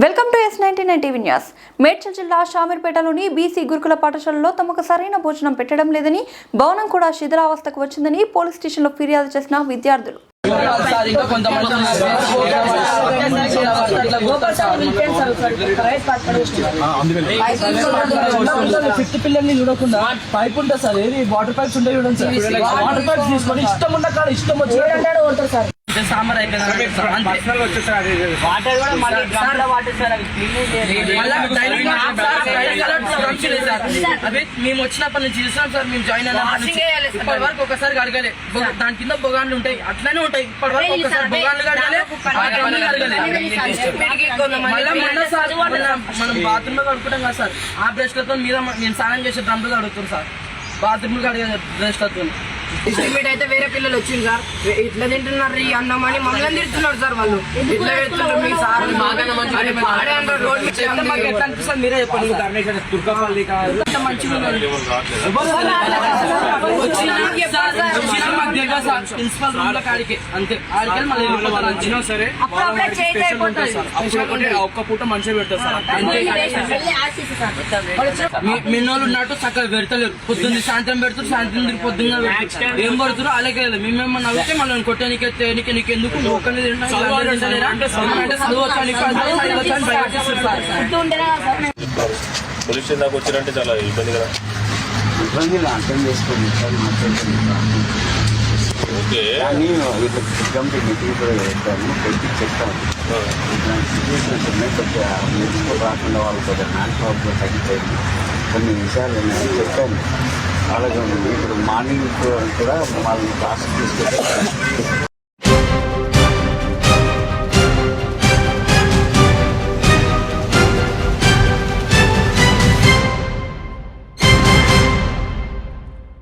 Welcome to S99 TV news. Medchal జిల్లా షామీర్పేటలోని BC గురుకుల పాఠశాలలో తమకు సరైన భోజనం పెట్టడం లేదని, భవనం కూడా శిథిలావస్థకు వచ్చిందని పోలీస్ స్టేషన్లో ఫిర్యాదు చేసిన విద్యార్థులు. పిల్లల్ని చూడకుండా పైప్ ఉంటుంది సార్, ఏది వాటర్ పైప్స్ ఉంటాయి చూడండి సార్. వాటర్ పైప్స్ తీసుకొని ఇష్టం ఉన్న కాడ ఇష్టం వచ్చి సాంబార్ అయిపోయింది. మేము వచ్చినప్పటి నుంచి చూసాం సార్, మేము జాయిన్ అయినా ఇప్పటి వరకు ఒకసారి అడగలే. దాని కింద బొగాన్లు ఉంటాయి, అట్లనే ఉంటాయి. ఇప్పటి వరకు ఒకసారి బొగాన్లు అడగలే, మనం బాత్రూమ్ లో కడుకుంటాం కదా సార్, ఆ బ్రష్ లతో మీద నేను స్నానం చేసే డ్రమ్లు అడుగుతాం సార్, బాత్రూమ్ లో అడిగే బ్రష్ లతో. ఎస్టిమేట్ అయితే వేరే పిల్లలు వచ్చింది సార్, ఇట్లా తింటున్నారు ఈ అన్నం అని మమ్మల్ని తిడుతున్నారు సార్. వాళ్ళు ఇట్లా పెడుతున్నారు మీ సార్ ఎట్లా అనిపిస్తుంది మీరే చెప్పండి. మంచిగా ప్రిన్సిపల్ రూమ్ లో కాడికి అంతే, ఆడికి సరే ఒక్క పూట మంచిగా పెడతారు సార్. మిన్నోళ్ళు ఉన్నట్టు చక్కగా పెడతలేరు. పొద్దున్న సాయంత్రం పెడుతారు, సాయంత్రం పొద్దున్న ఏం పడుతారో అలాగే. మేమేమన్నా నవ్వితే మనం కొట్టడానికి నీకు ఎందుకు ఒక్కనే పోలీస్ స్టేషన్ దాకా వచ్చారంటే చాలా ఇబ్బంది కదా. ఇబ్బంది అర్థం చేసుకోండి సార్, ఓకే కానీ ఇట్లా ఎగ్జామ్కి మీటింగ్ కూడా పెట్టాము, పెట్టి చెప్తాము. ఇట్లాంటి సిచ్యువేషన్స్ ఉన్నాయి, కొద్దిగా మెడిసిన్ రాకుండా వాళ్ళు కొద్దిగా హ్యాండ్ ప్రాబ్లం తగ్గిపోయింది. కొన్ని విషయాలు నేను చెప్పాను అలాగే. ఇప్పుడు మార్నింగ్ కూడా వాళ్ళని క్లాస్ తీసుకెళ్ళి